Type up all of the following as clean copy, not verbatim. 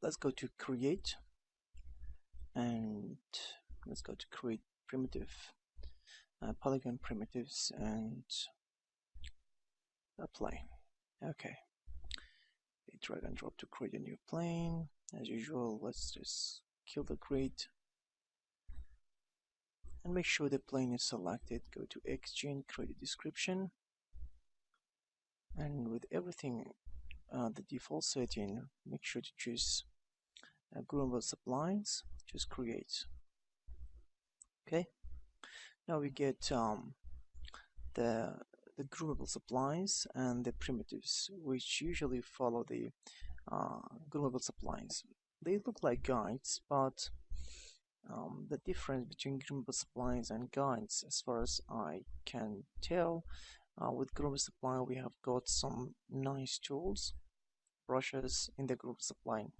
let's go to create, and let's go to create primitive, polygon primitives, and apply. Okay, drag and drop to create a new plane. As usual, let's just kill the grid and make sure the plane is selected. Go to XGen, create a description, and with everything the default setting, make sure to choose groovable splines. Just create. Okay, now we get the groovable splines and the primitives, which usually follow the groovable splines. They look like guides, but the difference between groovable splines and guides, as far as I can tell, with groovable spline we have got some nice tools, brushes in the groovable spline,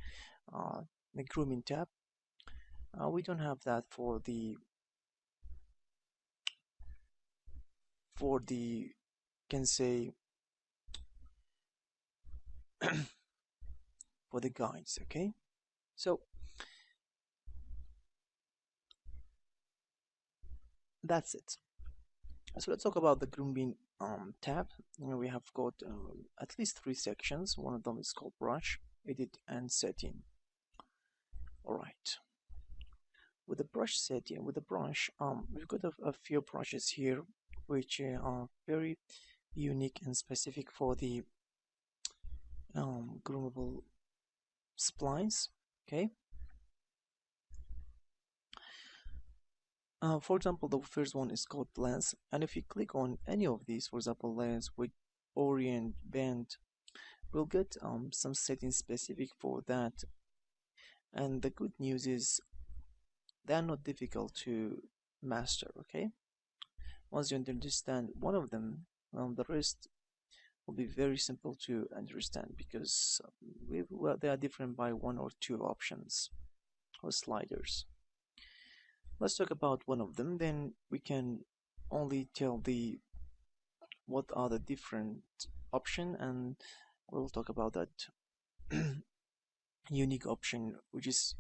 the grooming tab. We don't have that for the can say for the guides. Okay, so that's it. So let's talk about the grooming tab. We have got at least 3 sections. One of them is called brush, edit, and setting. All right, with the brush setting, with the brush, we've got a few brushes here which are very unique and specific for the groomable splines. Okay, for example, the first one is called lens, and if you click on any of these, for example, lens, with orient, bend, we'll get some settings specific for that. And the good news is they are not difficult to master. Okay, once you understand one of them, the rest will be very simple to understand, because they are different by 1 or 2 options or sliders. Let's talk about one of them, then we can only tell what are the different option, and we'll talk about that unique option which is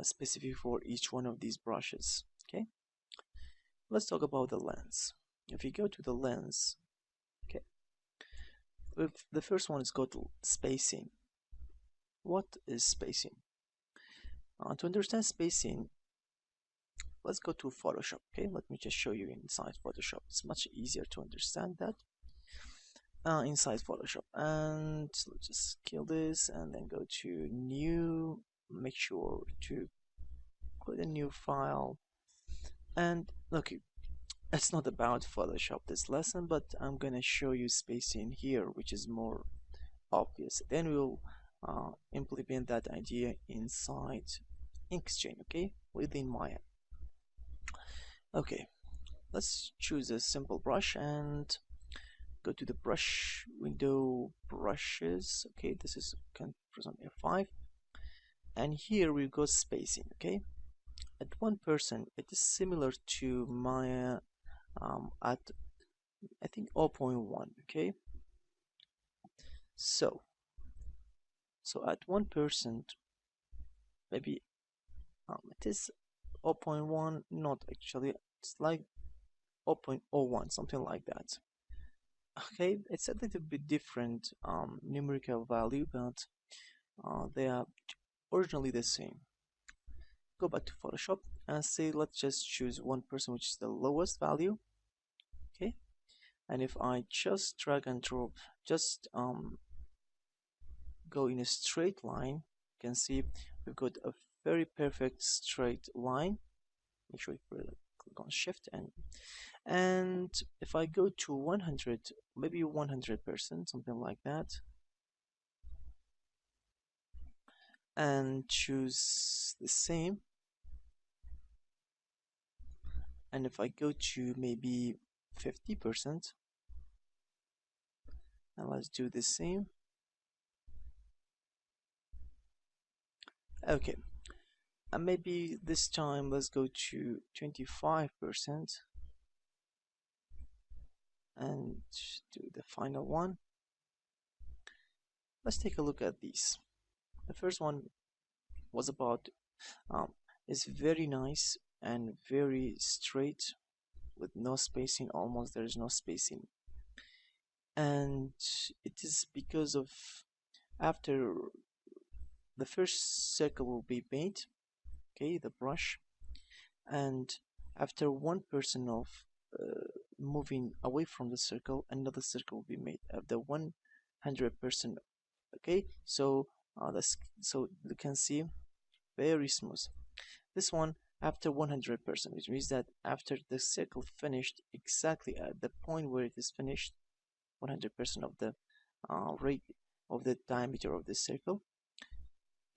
specific for each one of these brushes. Okay, let's talk about the lens. If you go to the lens, okay, if the first one is called spacing. What is spacing? To understand spacing, let's go to Photoshop. Okay, let me just show you inside Photoshop. It's much easier to understand that inside Photoshop. And let's just kill this and then go to new. Make sure to create a new file. And look, it's not about Photoshop this lesson, but I'm gonna show you spacing here, which is more obvious. Then we'll implement that idea inside Inkscape, okay, within Maya. Okay, let's choose a simple brush and go to the brush window, brushes. Okay, this is, can press on F5, and here we go spacing. Okay, at 1%, it is similar to Maya at I think 0.1. Okay, so at 1%, maybe it is 0.1, not actually, it's like 0.01, something like that. Okay, it's a little bit different numerical value, but they are originally the same. Go back to Photoshop and say, let's just choose 1%, which is the lowest value. Okay, and if I just drag and drop, just go in a straight line, you can see we've got a very perfect straight line. Make sure you click on Shift, and if I go to 100, maybe 100%, something like that, and choose the same, and if I go to maybe 50%, and let's do the same. Okay, and maybe this time let's go to 25% and do the final one. Let's take a look at these. The first one was about um, is very nice and very straight with no spacing. Almost there is no spacing, and it is because of after the first circle will be made, okay, the brush, and after one person of moving away from the circle, another circle will be made of the 100%. Okay, so so you can see very smooth. This one after 100%, which means that after the circle finished exactly at the point where it is finished, 100% of the rate of the diameter of the circle.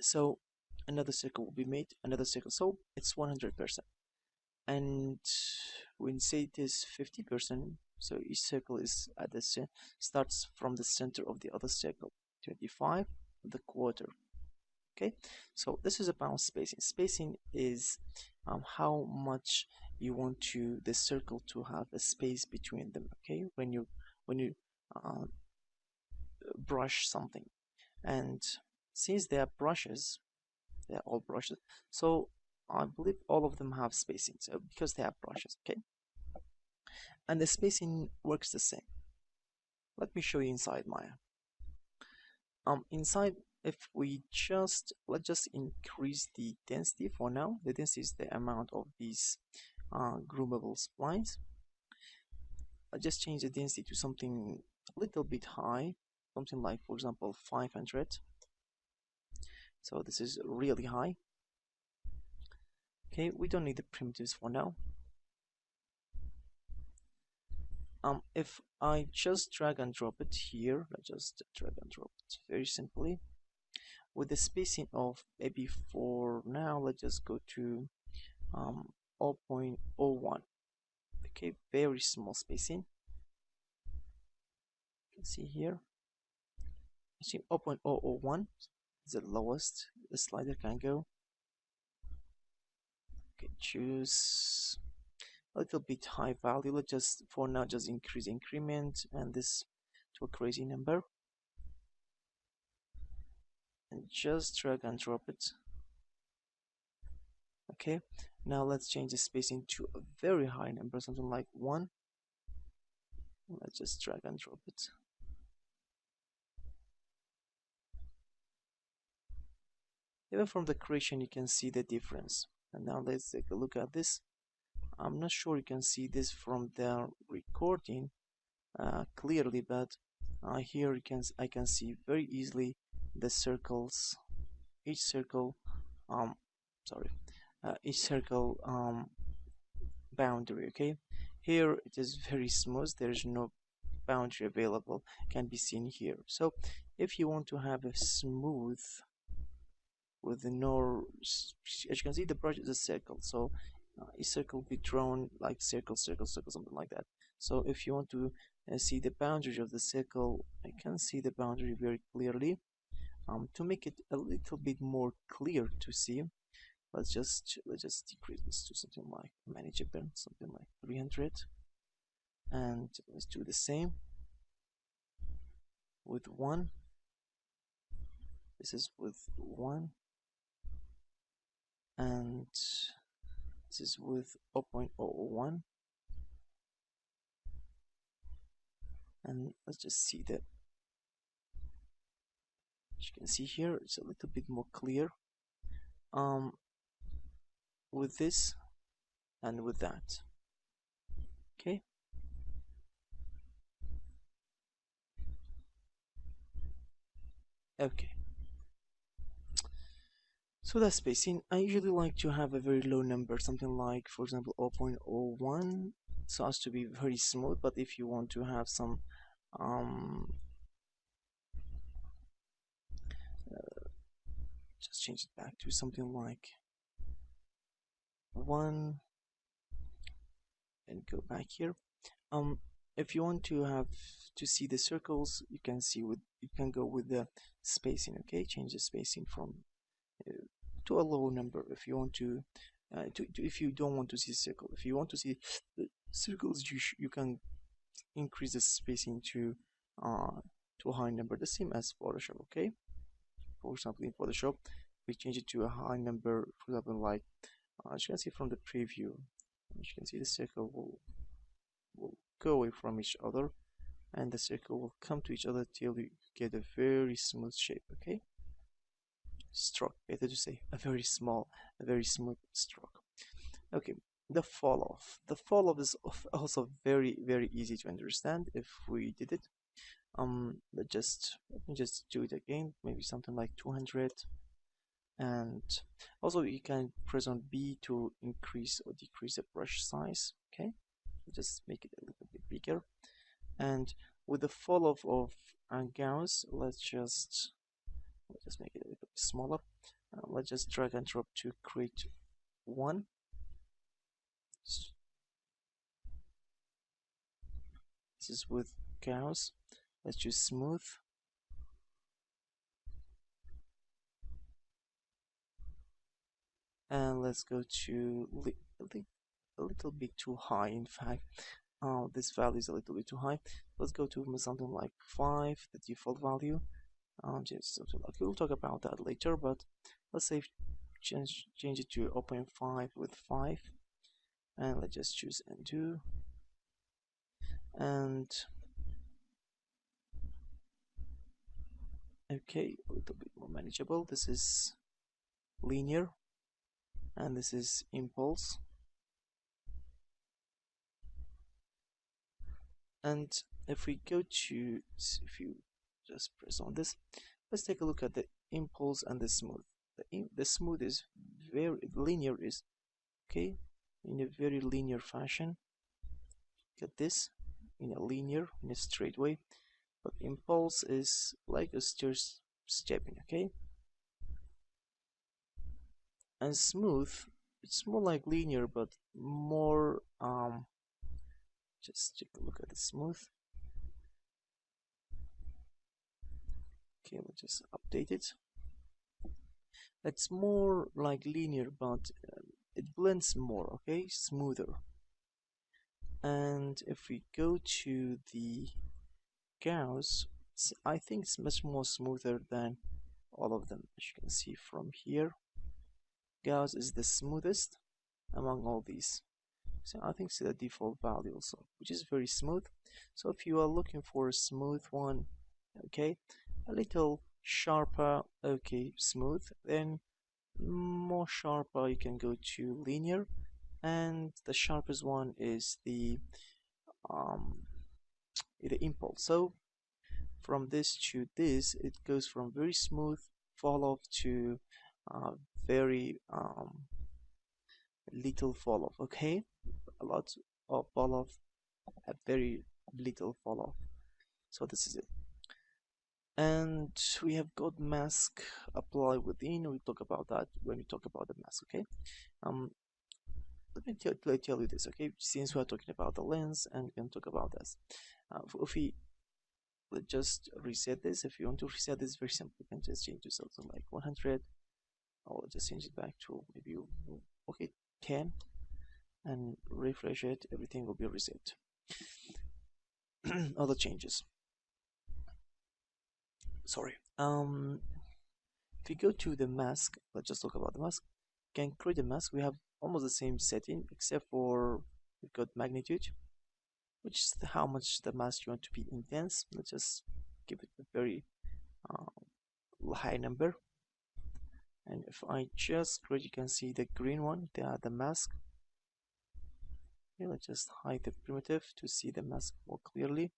So another circle will be made, another circle. So it's 100%. And when say it is 50%, so each circle is at the starts from the center of the other circle. 25, the quarter. Okay, so this is about spacing. Spacing is how much you want to the circle to have a space between them. Okay, when you uh, brush something, and since they are brushes, they're all brushes, so I believe all of them have spacing, so because they have brushes. Okay, and the spacing works the same. Let me show you inside Maya. Inside, if we let's just increase the density for now. The density is the amount of these groomable splines. I just change the density to something a little bit high, something like, for example, 500. So this is really high. Okay, we don't need the primitives for now. If I just drag and drop it here, I just drag and drop it very simply with the spacing of maybe for now, let's just go to 0.01. Okay, very small spacing. You can see here. You see 0.001 is the lowest the slider can go. Okay, choose a little bit high value. Let's just for now just increase increment and this to a crazy number. And just drag and drop it. Okay, now let's change the spacing to a very high number, something like 1. Let's just drag and drop it. Even from the creation you can see the difference. And now let's take a look at this. I'm not sure you can see this from the recording clearly, but here I can see very easily the circles, each circle sorry each circle boundary. Okay, here it is very smooth, there is no boundary available, can be seen here. So if you want to have a smooth with no, as you can see, the brush is a circle, so a circle will be drawn like circle, circle, circle, something like that. So if you want to see the boundary of the circle, I can see the boundary very clearly. To make it a little bit more clear to see, let's just decrease this to something like manageable, something like 300, and let's do the same with 1. This is with 1, and this is with 0.001, and let's just see that. As you can see here, it's a little bit more clear with this and with that. Okay, okay, so that's spacing. I usually like to have a very low number, something like, for example, 0.01, so as to be very smooth. But if you want to have some just change it back to something like 1 and go back here. If you want to have to see the circles, you can see with you can go with the spacing. Okay, change the spacing from to a low number if you want to, if you don't want to see circle. If you want to see the circles, you can increase the spacing to a high number, the same as Photoshop. Okay, for example, in Photoshop, we change it to a high number, for example, like as you can see from the preview, as you can see the circle will go away from each other, and the circle will come to each other till you get a very smooth shape. Okay, stroke, better to say, a very smooth stroke. Okay, the fall off. The fall off is also very easy to understand if we did it. Let me just do it again. Maybe something like 200, and also you can press on B to increase or decrease the brush size. Okay, just make it a little bit bigger. And with the fall off of Gauss, let's just make it a little bit smaller. Let's just drag and drop to create one. This is with Gauss. Let's choose smooth. And let's go to a little bit too high. In fact, this value is a little bit too high. Let's go to something like 5, the default value. Just something like, we'll talk about that later, but let's say change it to 0.5 with 5, and let's just choose undo. And okay, a little bit more manageable. This is linear, and this is impulse. And if we go to, if you just press on this, let's take a look at the impulse and the smooth. The smooth is very linear, is okay, in a very linear fashion. Look at this, in a straight way. But impulse is like a stepping, okay. And smooth, it's more like linear, but more just take a look at the smooth. Okay, let's just update it. It's more like linear, but it blends more, okay, smoother. And if we go to the Gauss, I think it's much more smoother than all of them. As you can see from here, Gauss is the smoothest among all these. So I think it's the default value also, which is very smooth. So if you are looking for a smooth one, okay, a little sharper, okay, smooth, then more sharper you can go to linear, and the sharpest one is the impulse. So from this to this, it goes from very smooth fall off to very little fall off. Okay, a lot of fall off, a very little fall off. So this is it. And we have got mask apply within. We'll talk about that when we talk about the mask. Okay, let me tell you this. Okay, since we are talking about the lens, and we can talk about this. If we let's just reset this. If you want to reset this, very simple. You can just change to something like 100, or just change it back to maybe okay 10, and refresh it. Everything will be reset. Other changes. Sorry. If you go to the mask, let's just talk about the mask. You can create a mask. We have almost the same setting, except for we've got magnitude, which is how much the mask you want to be intense. Let's just give it a very high number. And if I just create, you can see the green one, the mask. Okay, let's just hide the primitive to see the mask more clearly.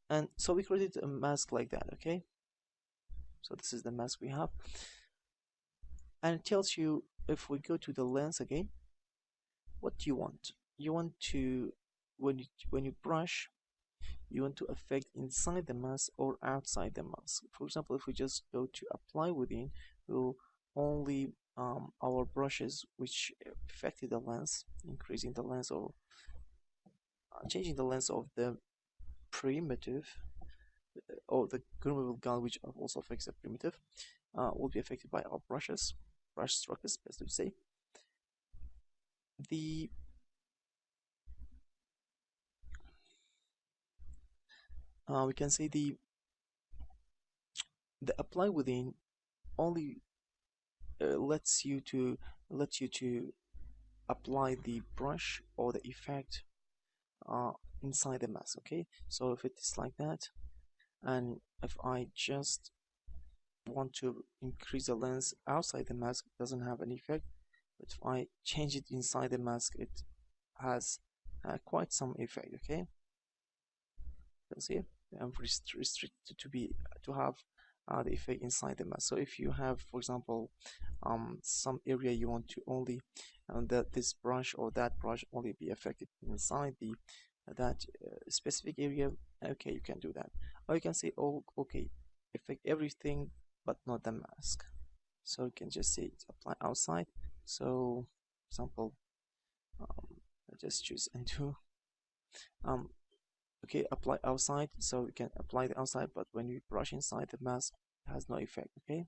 And so we created a mask like that. Okay, so this is the mask we have, and it tells you, if we go to the lens again, what do you want? You want to, when you brush, you want to affect inside the mask or outside the mask. For example, if we just go to apply within, we'll only our brushes which affected the lens, increasing the lens or changing the lens of the primitive, or the groovable gun, which also affects the primitive, will be affected by our brushes, brush strokes, best to say. The we can say the apply within only lets you to apply the brush or the effect uh, inside the mask. Okay, so if it is like that, and if I just want to increase the lens outside the mask, it doesn't have an effect, but if I change it inside the mask, it has quite some effect. Okay, you can see I'm restricted to have the effect inside the mask. So if you have, for example, some area you want to only that this brush or that brush only be affected inside the that specific area, okay, you can do that. Or you can say, oh, okay, affect everything but not the mask. So you can just say it's apply outside. So, for example, I just choose undo. Um, okay, apply outside. So you can apply the outside, but when you brush inside the mask, it has no effect. Okay,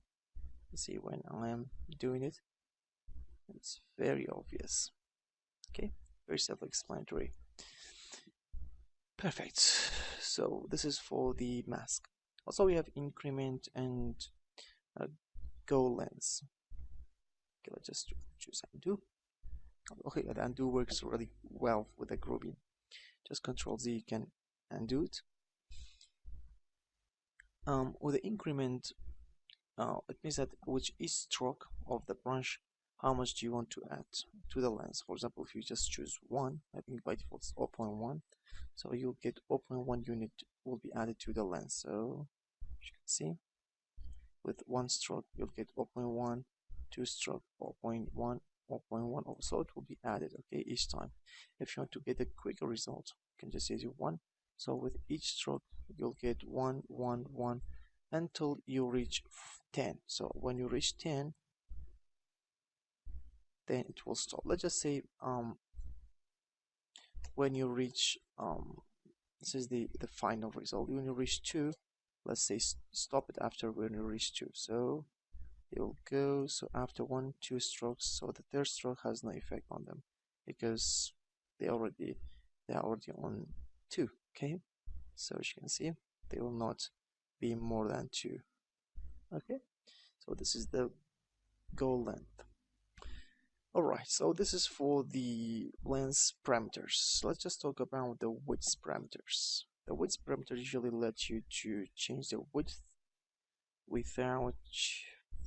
see when I am doing it, it's very obvious. Okay, very self-explanatory. Perfect. So this is for the mask. Also, we have increment and go lens. Okay, let's just choose undo. Okay, the undo works really well with the grouping. Just Control Z, you can undo it. With the increment, it means that with each stroke of the brush, how much do you want to add to the lens? For example, if you just choose 1, I think by default it's 0.1, so you'll get 0.1 unit will be added to the lens. So as you can see, with one stroke you'll get 0.1, two stroke 0.1, 0.1, also it will be added, okay, each time. If you want to get a quicker result, you can just use 1. So with each stroke you'll get 1, 1, 1 until you reach 10. So when you reach 10, then it will stop. Let's just say when you reach this is the final result. When you reach 2, let's say stop it after when you reach 2. So you'll go, so after 1, 2 strokes, so the third stroke has no effect on them because they are already on 2. Okay, so as you can see, they will not be more than 2. Okay, so this is the goal length. Alright, so this is for the lens parameters. Let's just talk about the width parameters. The width parameter usually lets you to change the width without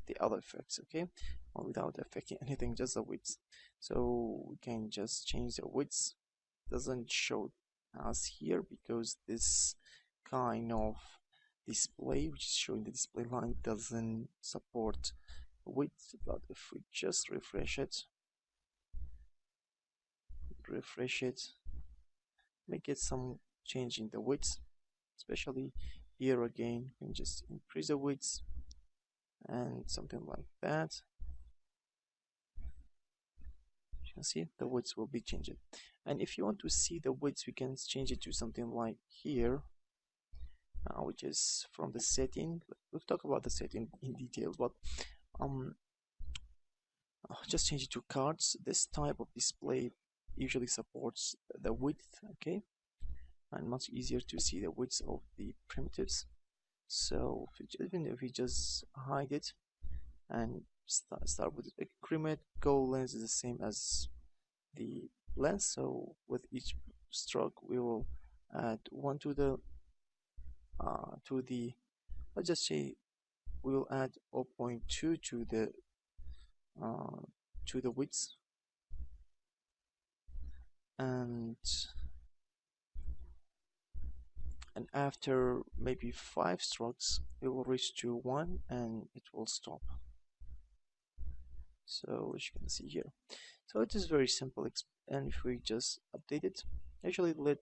the other effects, okay, or without affecting anything, just the width. So we can just change the width. Doesn't show us here because this kind of display, which is showing the display line, doesn't support width. But if we just refresh it, make it some change in the width, especially here again, you can just increase the width and something like that. You can see the width will be changing. And if you want to see the width, we can change it to something like here, which is from the setting. We'll talk about the setting in detail, but just change it to cards. This type of display usually supports the width, okay, and much easier to see the width of the primitives. So even if we just hide it and start with the increment, goal lens is the same as the lens. So with each stroke, we will add 1 to the let's just say we will add 0.2 to the width, and after maybe 5 strokes it will reach to 1 and it will stop. So as you can see here, so it is very simple, and if we just update it, actually let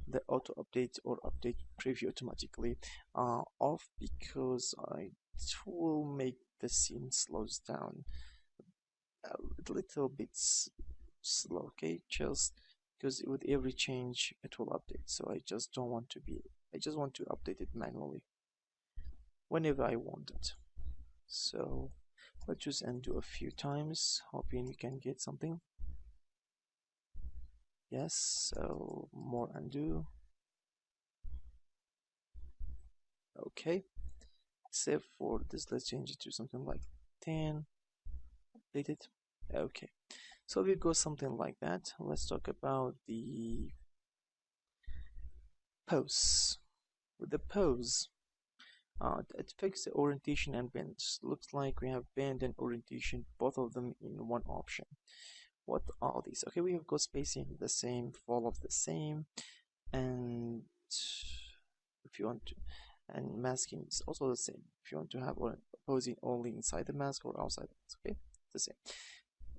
the auto update or update preview automatically off, because it will make the scene slows down a little bit slow, okay, just because with every change it will update. So I just want to update it manually whenever I want it. So let's just undo a few times, hoping we can get something. Yes, so more undo. Okay, except for this, let's change it to something like 10. Did it? Okay. So we go something like that. Let's talk about the pose. With the pose, it fixes the orientation and bends. Looks like we have bend and orientation, both of them in one option. What are these? Okay, we have got spacing the same, fall of the same, and if you want to, and masking is also the same. If you want to have posing only inside the mask or outside the mask, okay, the same.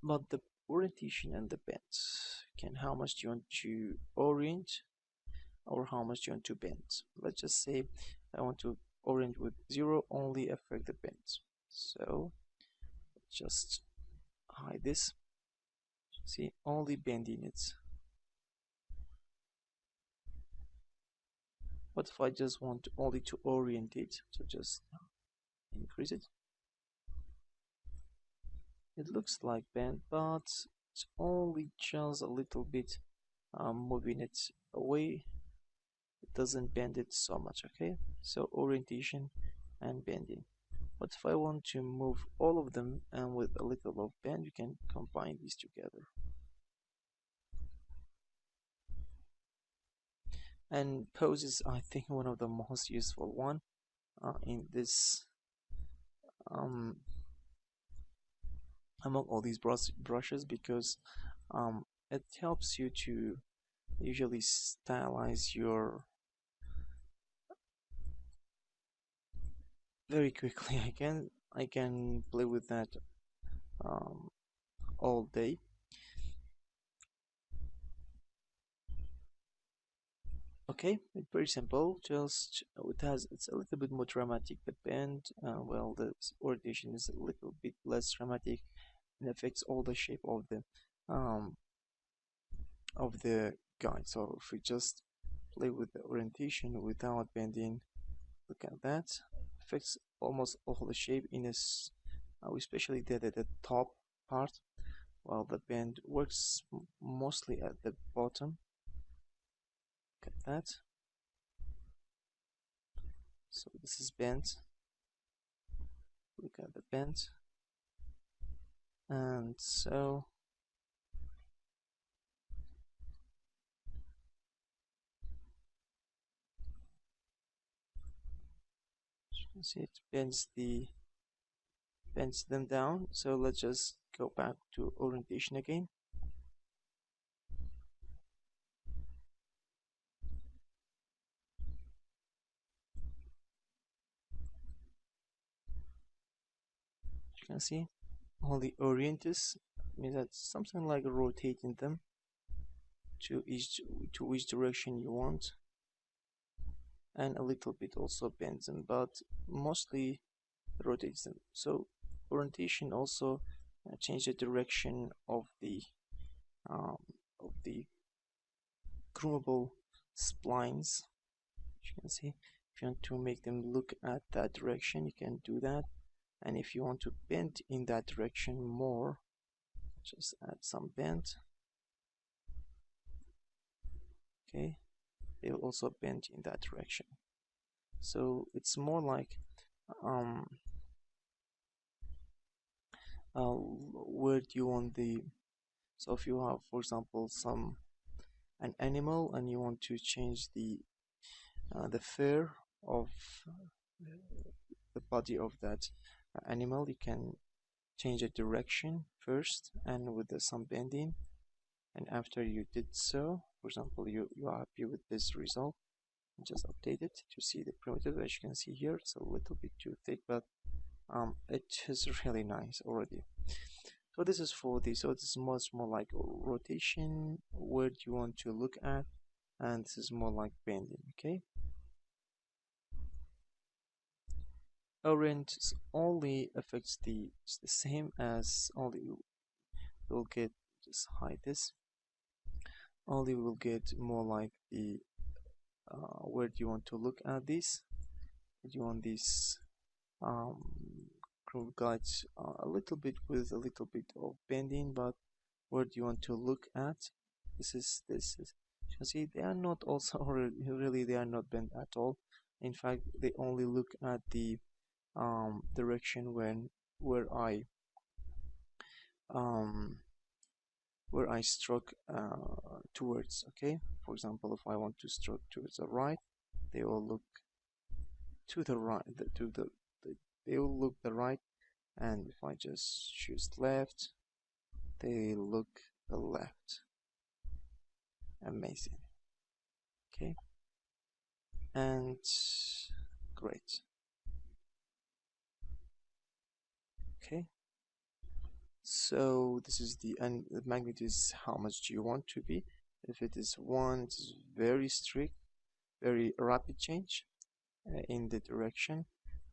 But the orientation and the bend, can how much do you want to orient or how much do you want to bend? Let's just say I want to orient with 0, only affect the bend. So just hide this. See, only bending it. What if I just want only to orient it? So just increase it. It looks like bend, but it's only just a little bit moving it away. It doesn't bend it so much, okay? So orientation and bending. What if I want to move all of them and with a little of bend, you can combine these together. And pose is, I think, one of the most useful one in this um, among all these brushes because it helps you to usually stylize your very quickly. I can play with that um, all day. Okay, it's very simple. Just it's a little bit more dramatic. The bend, well, the orientation is a little bit less dramatic and affects all the shape um of the guide. So if we just play with the orientation without bending, look at that. Affects almost all the shape in this. We especially did at the top part, while the bend works mostly at the bottom. Look at that. So this is bent. Look at the bend. And so you can see it bends them down. So let's just go back to orientation again. You can see all the orienters means that something like rotating them to each direction you want, and a little bit also bends them, but mostly rotates them. So orientation also change the direction um, of the groovable splines. You can see if you want to make them look at that direction, you can do that. And if you want to bend in that direction more, just add some bend. Okay, they will also bend in that direction. So it's more like um, where do you want the, so if you have, for example, an animal and you want to change the fur of the body of that animal, you can change the direction first and with some bending, and after you did so, for example, you are happy with this result, just update it to see the primitive. As you can see here, it's a little bit too thick, but it is really nice already. So this is for this, so this is much more like rotation, where do you want to look at, and this is more like bending. Okay, orient only affects the same as only will get, just hide this, only will get more like the where do you want to look at this, do you want this um, groove guides a little bit with a little bit of bending, but where do you want to look at, this is you can see they are not also really they are not bent at all. In fact, they only look at the direction when where I um, where I stroke towards. Okay, for example, if I want to stroke towards the right, they will look to the right, they will look the right, and if I just choose left, they look the left. Amazing. Okay, and great. Okay, so this is and the magnitude is how much do you want to be. If it is 1, it's very strict, very rapid change in the direction,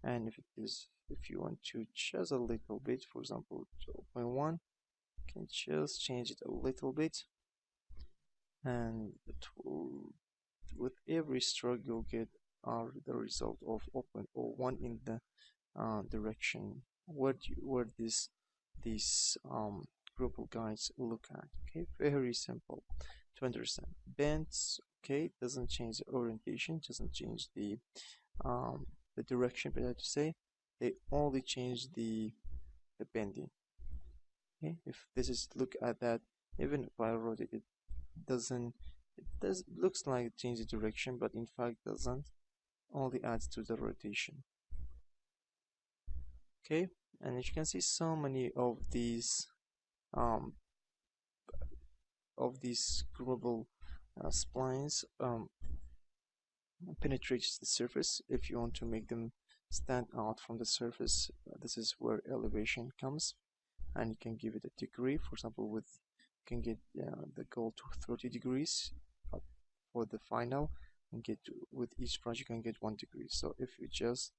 and if you want to just a little bit, for example 0.1, you can just change it a little bit, and it will, with every stroke you'll get the result of 0.01 in the direction where these global guides look at. Okay, very simple to understand. Bends, okay, doesn't change the orientation, doesn't change the direction, but I have to say they only change the bending. Okay, if this is look at that, even if I rotate it, doesn't it does looks like it changes the direction, but in fact doesn't, only adds to the rotation. Okay, and as you can see, so many um of these global splines penetrates the surface. If you want to make them stand out from the surface, this is where elevation comes, and you can give it a degree. For example, with you can get the goal to 30 degrees for the final, and get with each brush you can get 1 degree. So if you just,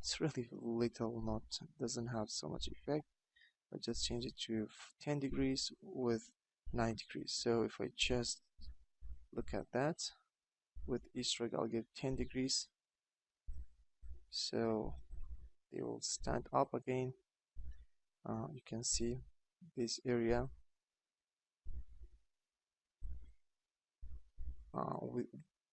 it's really little, not doesn't have so much effect. I just change it to 10 degrees with 9 degrees. So if I just look at that, with each stroke I'll get 10 degrees, so they will stand up again. You can see this area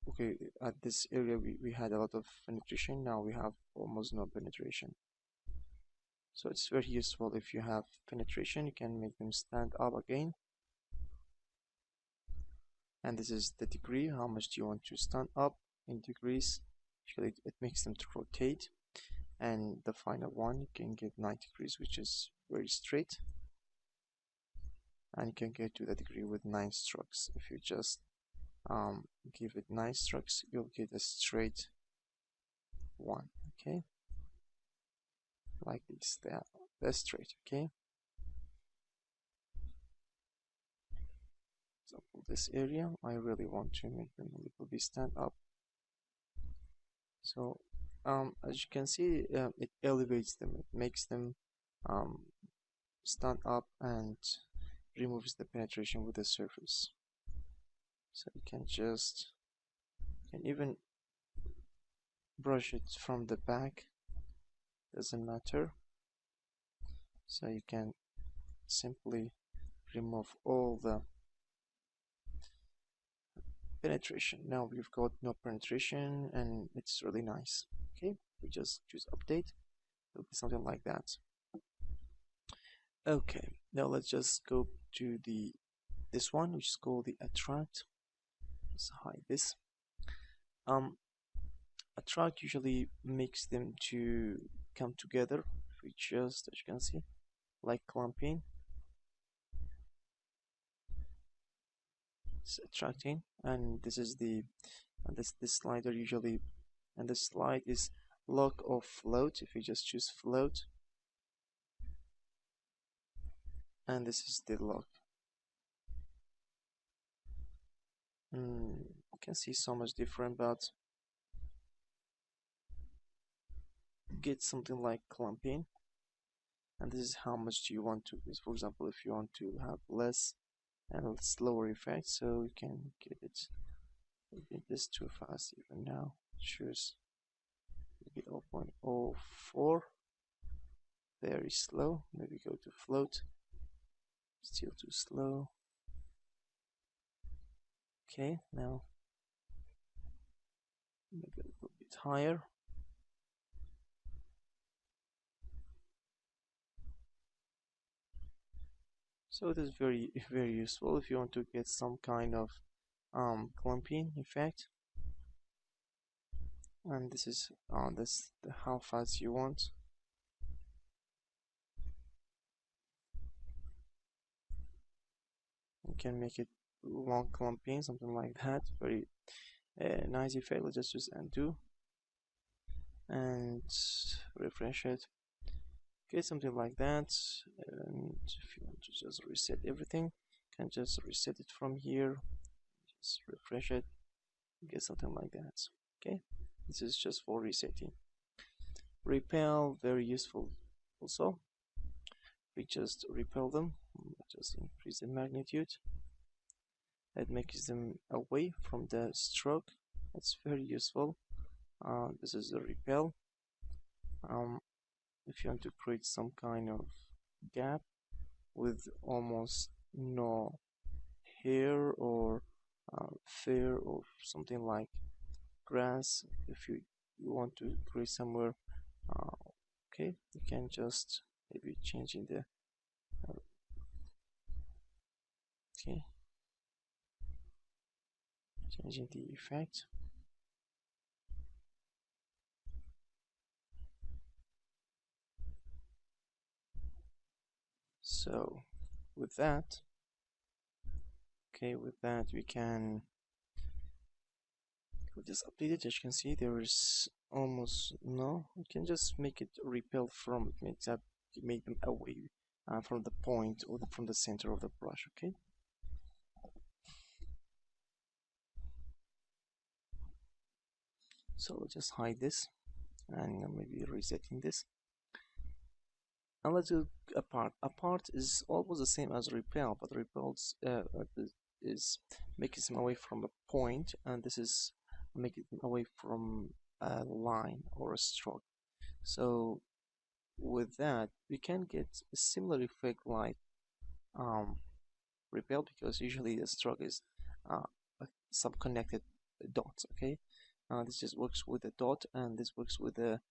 okay, at this area we had a lot of penetration, now we have almost no penetration. So it's very useful. If you have penetration, you can make them stand up again. And this is the degree, how much do you want to stand up in degrees. Actually it makes them to rotate, and the final one you can get 9 degrees, which is very straight, and you can get to the degree with 9 strokes. If you just give it 9 strokes, you'll get a straight one. Okay, like this, that's straight. Okay, so for this area I really want to make them a little bit stand up. So as you can see, it elevates them, it makes them stand up and removes the penetration with the surface. So you can even brush it from the back, doesn't matter. So you can simply remove all the penetration. Now we've got no penetration and it's really nice. Okay, we just choose update, it'll be something like that. Okay, now let's just go to this one, which is called the attract. Let's hide this. Attract usually makes them to come together. If we just, as you can see, like clamping, it's attracting, and this is this slider usually, and the slide is lock or float. If you just choose float, and this is the lock. You can see so much different, but get something like clamping, and this is how much do you want to. For example, if you want to have less and slower effect, so you can get it. Maybe this too fast even now. Choose maybe 0.04. Very slow. Maybe go to float. Still too slow. Okay, now maybe a little bit higher. So it is very very useful if you want to get some kind of clumping effect. And this is this the how fast you want. You can make it long clumping, something like that. Very nice effect. Let's just use undo and refresh it. Okay, something like that. And if you want to just reset everything, you can just reset it from here. Just refresh it. Get something like that. Okay, this is just for resetting. Repel, very useful also. We just repel them, just increase the magnitude. That makes them away from the stroke. That's very useful. This is a repel. If you want to create some kind of gap with almost no hair or fur or something like grass, if you want to create somewhere, okay, you can just maybe changing the okay, changing the effect. So with that, okay, with that we just update it. As you can see, there is almost no. We can just make it repel from it, make them away from the point or from the center of the brush. Okay. So we'll just hide this and maybe resetting this. And let's do apart. Apart is almost the same as repel, but repels is making them away from a point, and this is making them away from a line or a stroke. So with that, we can get a similar effect like um, repel, because usually the stroke is uh, some connected dots. Okay, this just works with a dot, and this works with a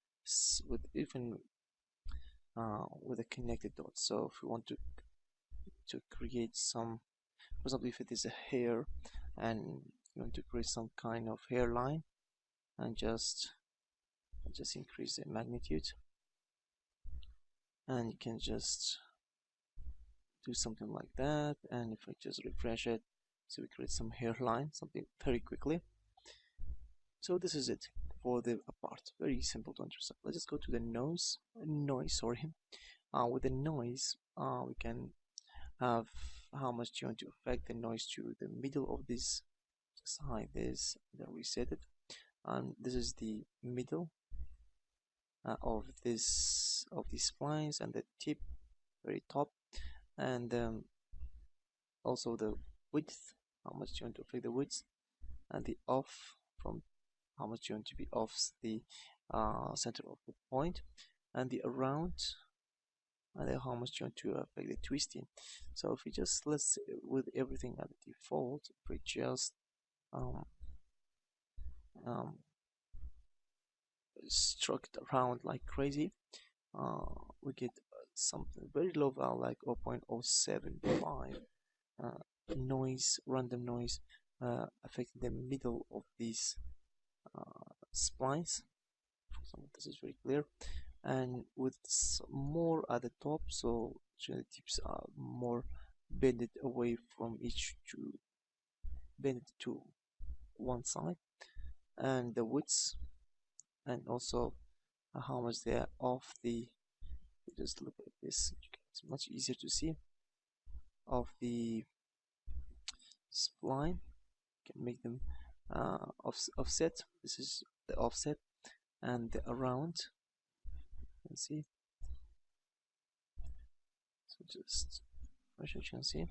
with even with a connected dot. So if we want to create some, for example, if it is a hair and you want to create some kind of hairline, and just increase the magnitude, and you can just do something like that. And if I just refresh it, so we create some hairline, something very quickly. So this is it for the apart. Very simple to understand. Let's just go to the noise. Sorry. With the noise, we can have how much do you want to affect the noise to the middle of this. Just hide this, then reset it. And this is the middle of these splines, and the tip, very top, and also the width. How much do you want to affect the width, and the off, from how much you want to be off the center of the point, and the around, and then how much you want to affect the twisting. So if we just, let's say, with everything at the default, if we just um, um, struck it around like crazy, we get something very low value like 0.075 noise, random noise, affecting the middle of these splines. For example, this is very clear, and with more at the top, so the tips are more bended away from each, to bended to one side, and the widths, and also how much they are off the, just look at this, it's much easier to see, of the spline. You can make them offset. This is the offset, and the around, you can see. So just as you can see,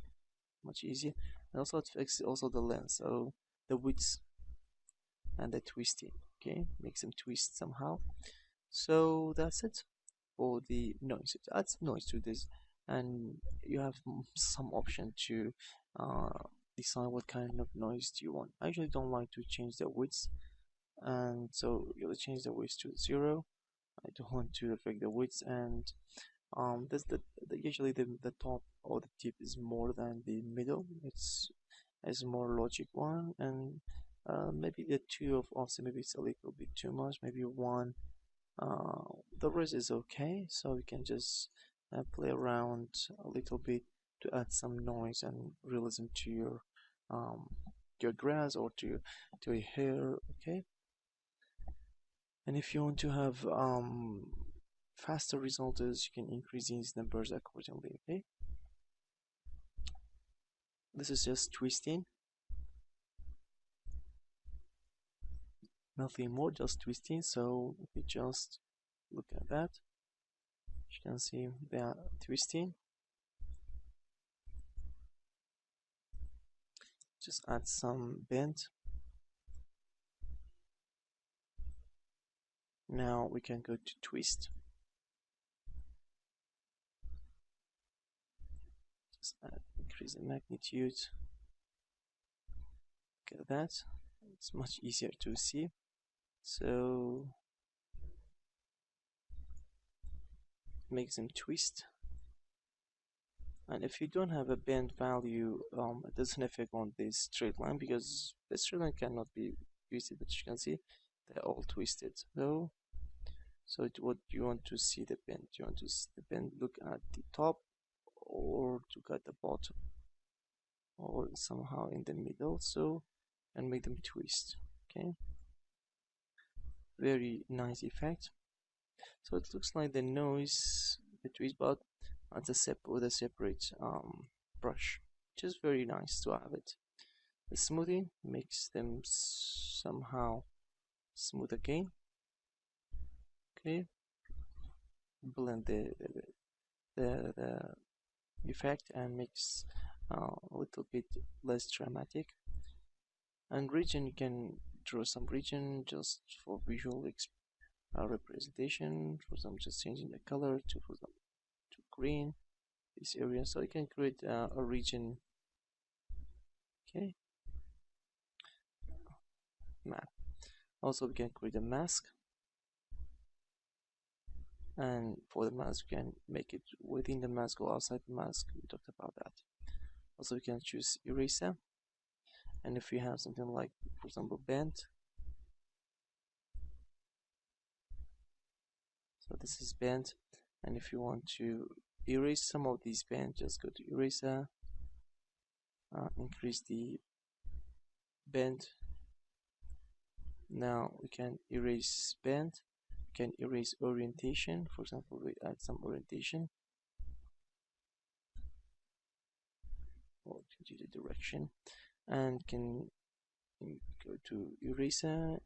much easier. And also it fixes also the length, so the width and the twisting. Okay, makes them twist somehow. So that's it for the noise. It adds noise to this, and you have some option to decide what kind of noise do you want. I usually don't like to change the width, and so you'll change the width to 0. I don't want to affect the width, and This usually the top or the tip is more than the middle. It's more logic one, and maybe the two of also maybe it's a little bit too much. Maybe one. The rest is okay, so we can just play around a little bit to add some noise and realism um your grass or to a hair. Okay, and if you want to have faster results, you can increase these numbers accordingly. Okay, this is just twisting, nothing more, just twisting. So if we just look at that, you can see they are twisting. Just add some bend. Now we can go to twist. Just increase the magnitude. Look at that. It's much easier to see. So make them twist. And if you don't have a bend value, it doesn't affect on this straight line because the straight line cannot be twisted, but you can see they're all twisted. So what you want to see the bend? You want to see the bend look at the top or look at the bottom or somehow in the middle. So and make them twist. Okay, very nice effect. So it looks like the noise, the twist, but with a separate brush, which is very nice to have it. The smoothing makes them somehow smooth again. Okay, blend the effect and makes a little bit less dramatic. And region, you can draw some region just for visual representation. For example, just changing the color to, for example, to green, this area. So you can create a region. Okay, map. Also, we can create a mask, and for the mask, we can make it within the mask or outside the mask. We talked about that. Also, we can choose eraser, and if you have something like, for example, bend. So this is bend, and if you want to erase some of these bend, just go to eraser, increase the bend. Now we can erase bend, we can erase orientation. For example, we add some orientation or change the direction, and can go to eraser,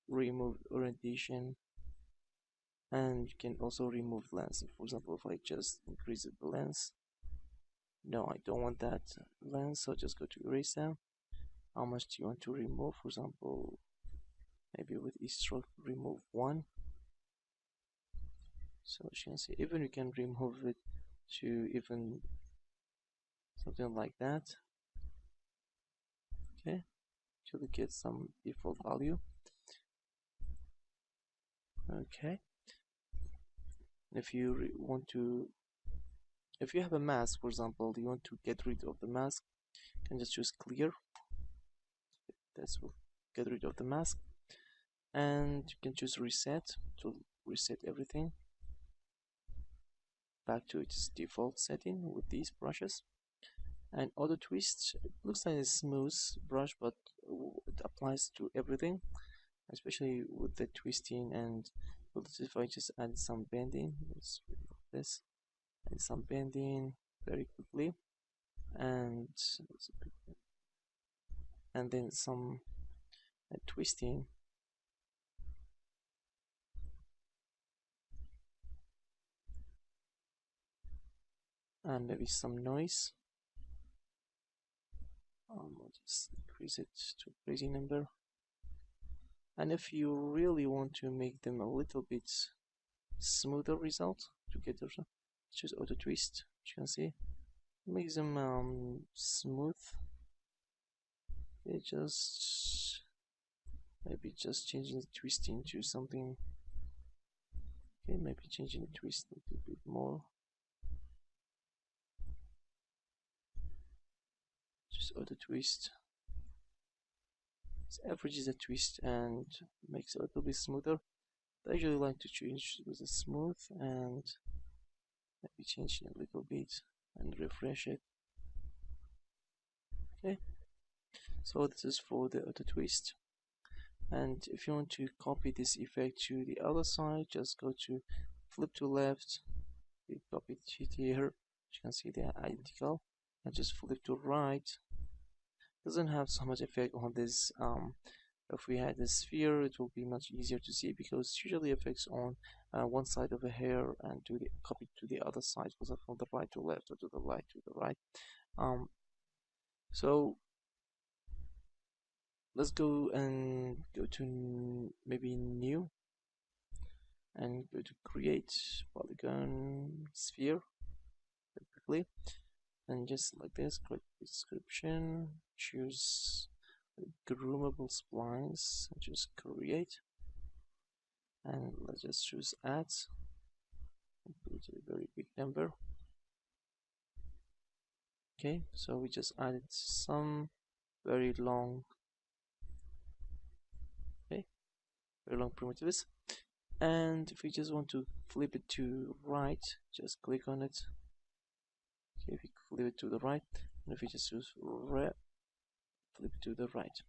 remove orientation, and you can also remove lens. For example, if I just increase the lens, no, I don't want that lens, so just go to eraser. How much do you want to remove? For example, maybe with each stroke remove 1. So as you can see, even you can remove it to even something like that. Okay, to get some default value. Okay, if you want to, if you have a mask, for example, you want to get rid of the mask, you can just choose clear. This will get rid of the mask, and you can choose reset to reset everything back to its default setting with these brushes. And auto twist, it looks like a smooth brush, but it applies to everything, especially with the twisting. And if I just add some bending, let's remove this, add some bending very quickly, and then some twisting, and maybe some noise. I'll just increase it to a crazy number. And if you really want to make them a little bit smoother result to get the choose auto twist. You can see makes them smooth. It just maybe just changing the twisting to something. Okay, maybe changing the twist a little bit more. Just auto twist. This averages a twist and makes it a little bit smoother. I usually like to change with a smooth and maybe change it a little bit and refresh it. Okay, so this is for the auto twist. And if you want to copy this effect to the other side, just go to flip to left, we copy it here. You can see they are identical, and just flip to right. Doesn't have so much effect on this. If we had a sphere, it will be much easier to see because it usually affects on one side of a hair and do the copy to the other side, because from the right to left or to the right to the right. So let's go and go to maybe new and go to create polygon sphere quickly, and just like this, click description, choose groomable splines, and just create, and let's just choose add, put a very big number. Okay, so we just added some very long, okay, very long primitives. And if we just want to flip it to right, just click on it. Okay, if we flip it to the right, and if we just choose flip it to the right,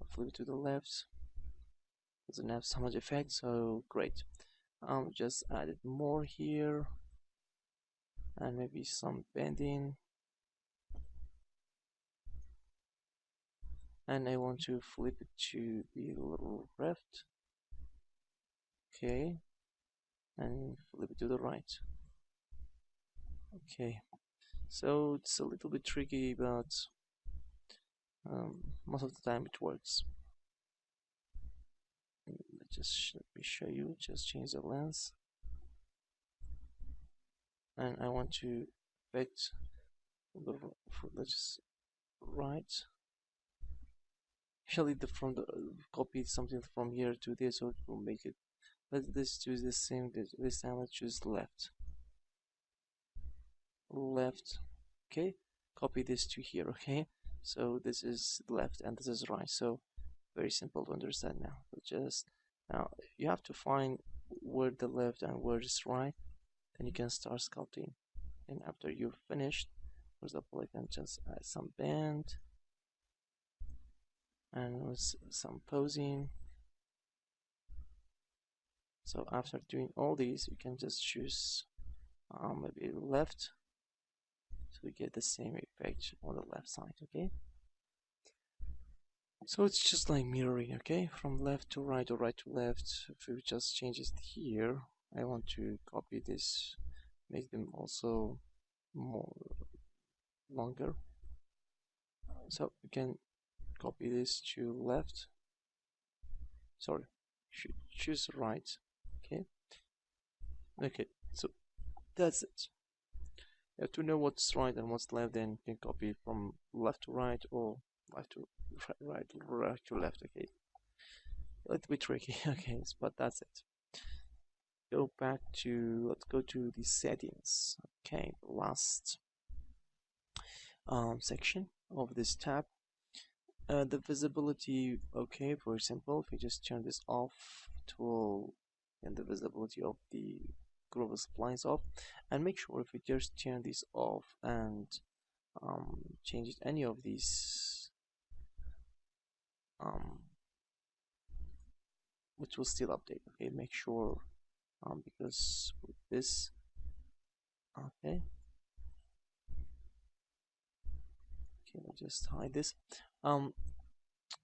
or flip it to the left, doesn't have so much effect, so great. Just added more here, and maybe some bending, and I want to flip it to the little left, okay, and flip it to the right. Okay, so it's a little bit tricky, but most of the time it works. Let me show you. Just change the lens, and I want to affect the let's just right. Actually, from the copy something from here to this, so it will make it. Let's choose the same. This time let's choose left. Left. Okay. Copy this to here. Okay. So this is left and this is right. So very simple to understand now. Now you have to find where the left and where is right, then you can start sculpting. And after you've finished, for example, I can just add some band and with some posing. So after doing all these, you can just choose maybe left, so we get the same effect on the left side. Okay, so it's just like mirroring. Okay, from left to right or right to left. If we just change it here, I want to copy this, make them also more longer, so we can copy this to left, sorry, should choose right. Okay, so that's it. You have to know what's right and what's left, then you can copy from left to right or right to right to left. Okay, a little bit tricky. Okay, but that's it. Let's go to the settings. Okay, last section of this tab. The visibility, okay, very simple. If we just turn this off, it will, and the visibility of the groovable splines off, and make sure if we just turn this off and change any of these, which will still update. Okay, make sure because with this, okay, let's just hide this.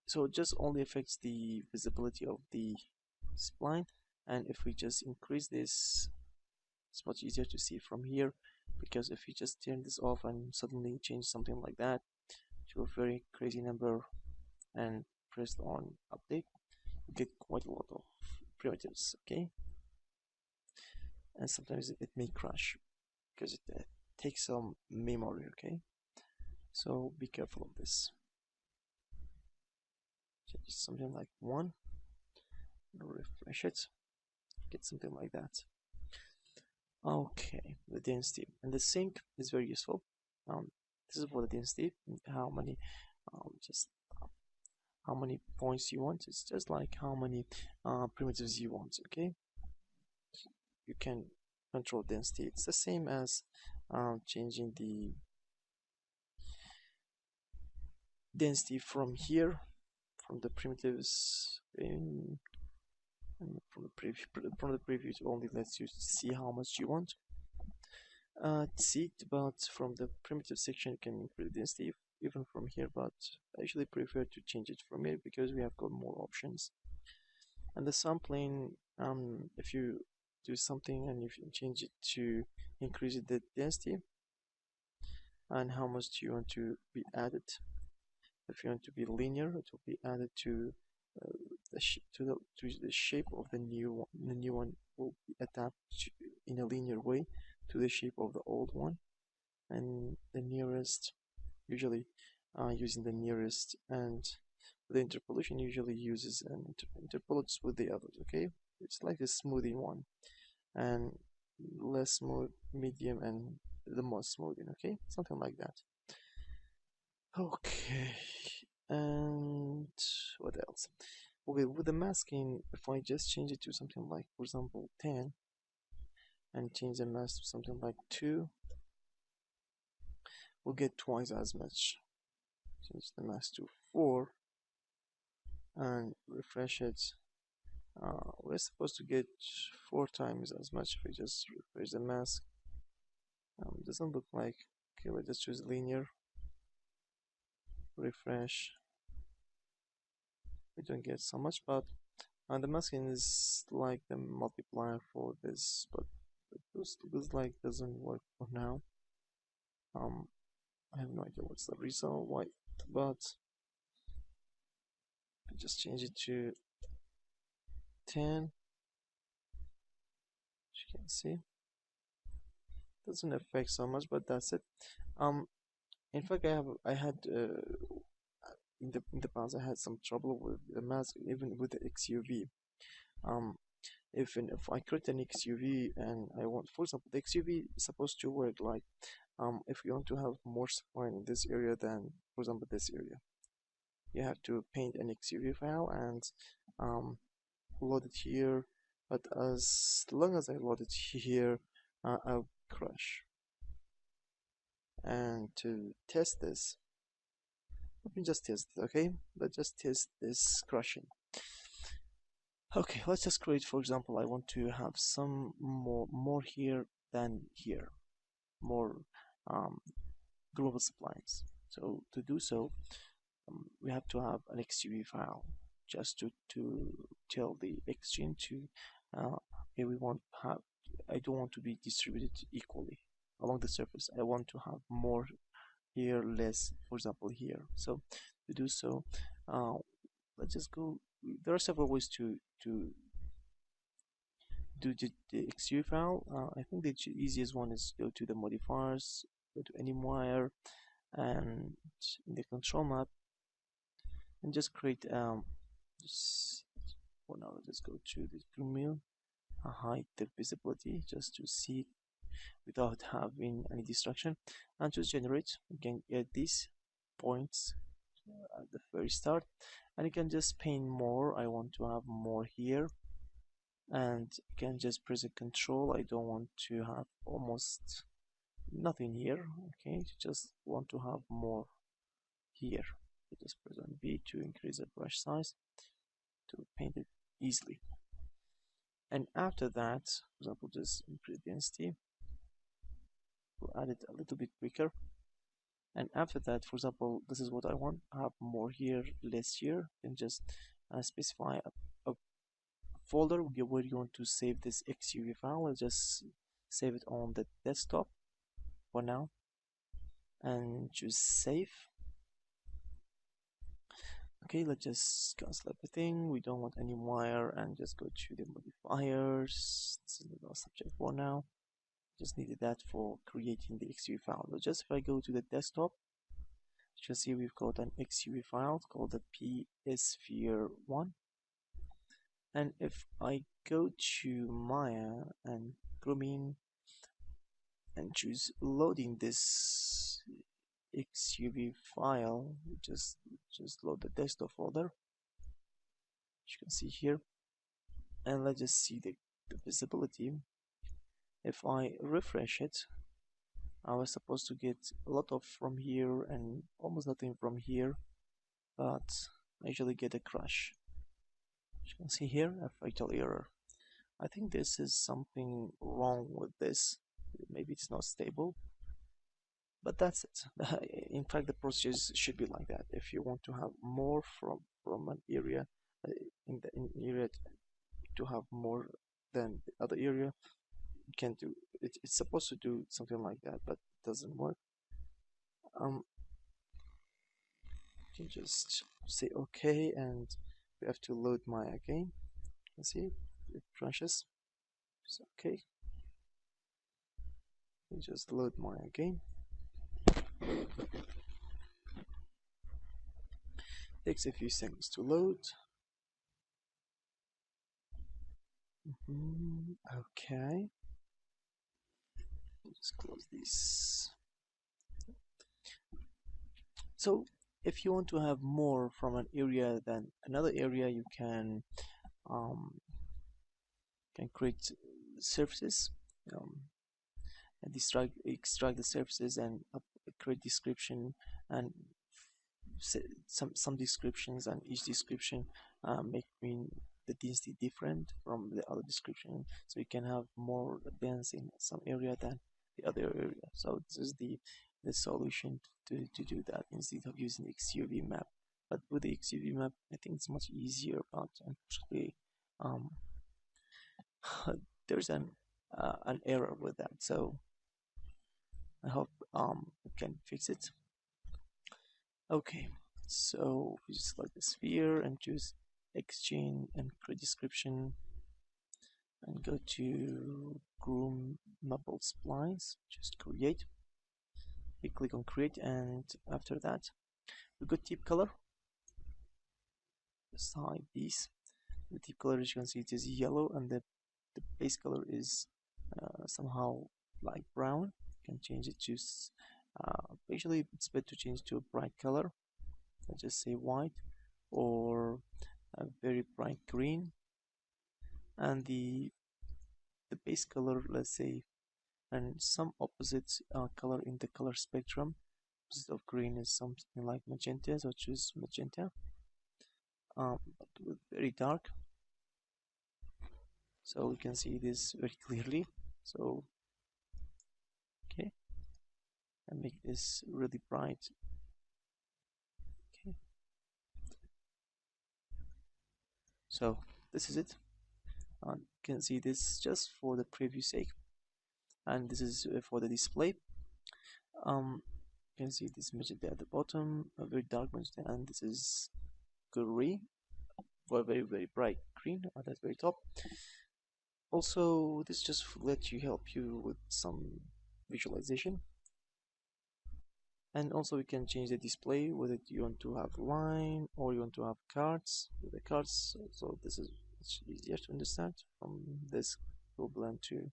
So it just only affects the visibility of the spline, and if we just increase this, it's much easier to see from here, because if you just turn this off and suddenly change something like that to a very crazy number and press on update, you get quite a lot of primitives. Okay, and sometimes it may crash because it takes some memory. Okay, so be careful of this. Change something like 1, refresh it, get something like that. Okay, the density and the sync is very useful. Um, this is for the density, how many, just how many points you want. It's just like how many primitives you want. Okay, you can control density. It's the same as changing the density from here, from the primitives in from the preview. It only lets you see how much you want. See, but from the primitive section you can increase density even from here, but I usually prefer to change it from here because we have got more options. And the sampling, if you do something and if you change it to increase the density and how much do you want to be added. If you want to be linear, it will be added to the shape of the new one. The new one will be adapted in a linear way to the shape of the old one, and the nearest usually using the nearest, and the interpolation usually uses an interpolates with the others. Okay, it's like a smoothing one, and less smooth, medium, and the most smoothing. Okay, something like that. Okay, and what else? Okay, with the masking, if I just change it to something like, for example, 10, and change the mask to something like 2, we'll get twice as much. Change the mask to 4 and refresh it. We're supposed to get 4 times as much if we just refresh the mask. Doesn't look like. Okay, let's just choose linear, refresh. We don't get so much, but the masking is like the multiplier for this, but it looks like doesn't work for now. I have no idea what's the reason why, but I just change it to 10. As you can see, doesn't affect so much, but that's it. Um, in fact, I had in the past I had some trouble with the mask, even with the XUV. Um, if I create an XUV and I want, for example, the XUV is supposed to work like if you want to have more spline in this area than, for example, this area, you have to paint an XUV file and load it here. But as long as I load it here, I'll crash. And to test this, let me just test it, okay? Let's just test this crashing. Okay, let's just create, for example, I want to have some more here than here, more um, global splines. So to do so, we have to have an XUV file just to tell the exchange to okay, we want have I don't want to be distributed equally along the surface. I want to have more here, less, for example, here. So to do so, uh, let's just go. There are several ways to do the XUV file. I think the easiest one is go to the modifiers, go to AnimWire, and in the control map, and just create just for now. Let's go to the Chrome, hide the visibility just to see without having any distraction, and just generate. You can get these points at the very start, and you can just paint more. I want to have more here, and you can just press a control. I don't want to have almost nothing here. Okay, you just want to have more here. You just press on B to increase the brush size to paint it easily. And after that, for example, just increase density. We'll add it a little bit quicker. And after that, for example, this is what I want. Have more here, less here. And just specify a folder where you want to save this XUV file. I'll just save it on the desktop for now, and choose save. Okay, let's just cancel everything. We don't want any wire, and just go to the modifiers. This is the subject for now. Just needed that for creating the XUV file. So just if I go to the desktop, you can see we've got an XUV file called the psphere1. And if I go to Maya and Chromium, and choose loading this XUV file. Just load the desktop folder, as you can see here, and let's just see the visibility. If I refresh it, I was supposed to get a lot of from here and almost nothing from here, but I usually get a crash. As you can see here, a fatal error. I think this is something wrong with this. Maybe it's not stable, but that's it. In fact, the procedures should be like that. If you want to have more from an area, in area to have more than the other area, you can do it. It's supposed to do something like that, but it doesn't work. You can just say okay, and we have to load my again. You can see it crashes. It's okay. We just load my again. Takes a few seconds to load. Okay. Just close this. So if you want to have more from an area than another area, you um, can create surfaces and extract the surfaces and create description and some descriptions, and each description make mean the density different from the other description, so you can have more dense in some area than the other area. So this is the solution to do that instead of using the XUV map. But with the XUV map, I think it's much easier, but unfortunately um, there's an error with that, so I hope we can fix it. Okay, so we just select the sphere and choose exchange and create description, and go to groomable splines, just create. We click on create, and after that we go tip color, just hide these. The tip color, as you can see, it is yellow, and the base color is somehow light brown. You can change it to actually it's better to change to a bright color. Let's just say white or a very bright green, and the base color, let's say, and some opposite color in the color spectrum. Opposite of green is something like magenta, so choose magenta, but with very dark, so we can see this very clearly. So okay, and make this really bright. Okay, so this is it. You can see this just for the preview sake, and this is for the display. You can see this magenta at the bottom, a very dark magenta, and this is green, for a very bright green at the very top. Also, this just let you help you with some visualization, and also you can change the display, whether you want to have line or you want to have cards. With the cards, so this is much easier to understand. From this will blend to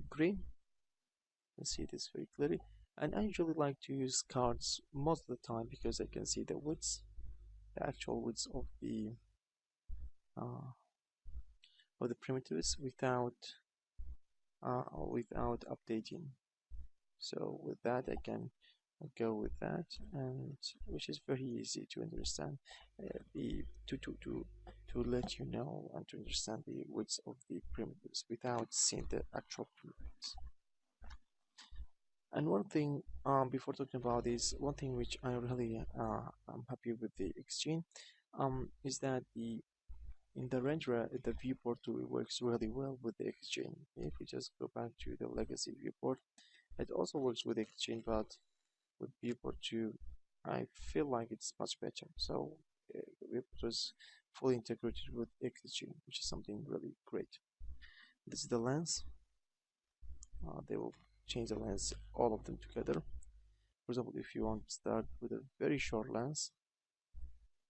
green. You can see this very clearly, and I usually like to use cards most of the time because I can see the widths, the actual widths uh, of the primitives without updating. So with that I can go with that, and which is very easy to understand, the to let you know and to understand the widths of the primitives without seeing the actual primitives. And one thing, before talking about this, one thing which I really I'm happy with the Exchange is that in the renderer, the viewport tool works really well with the Exchange. If we just go back to the legacy viewport, it also works with Exchange, but with viewport 2, I feel like it's much better. So viewport was fully integrated with Exchange, which is something really great. This is the lens. They will change the lens, all of them together. For example, if you want to start with a very short lens,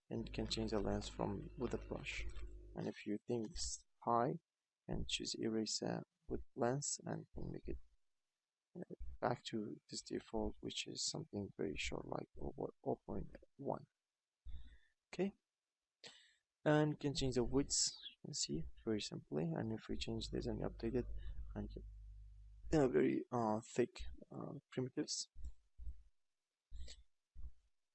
then you can change the lens from with a brush. And if you think it's high, and choose erase with length and can make it back to this default, which is something very short, like over 0.1. Okay, and you can change the width. You can see very simply, and if we change this and update it, and very thick primitives,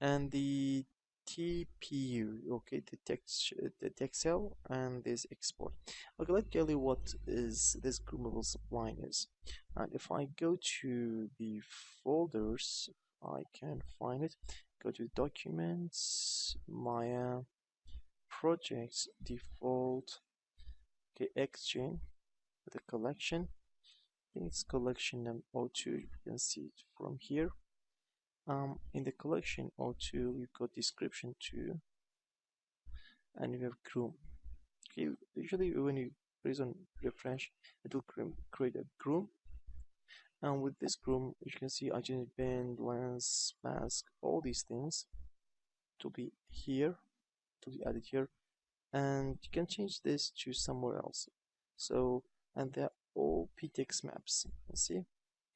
and the TPU, okay, the text cell, and this export. Okay, let me tell you what is this groomable spline is. And if I go to the folders, I can find it. Go to documents, Maya, projects, default, okay, Xchain, the collection. I think it's collection M02. You can see it from here. In the collection O2, we've got description 2, and we have groom. Okay, usually when you press on refresh, it will create a groom. And with this groom, you can see I change band, lens, mask, all these things to be here, to be added here, and you can change this to somewhere else. So, and they're all PTX maps. You see,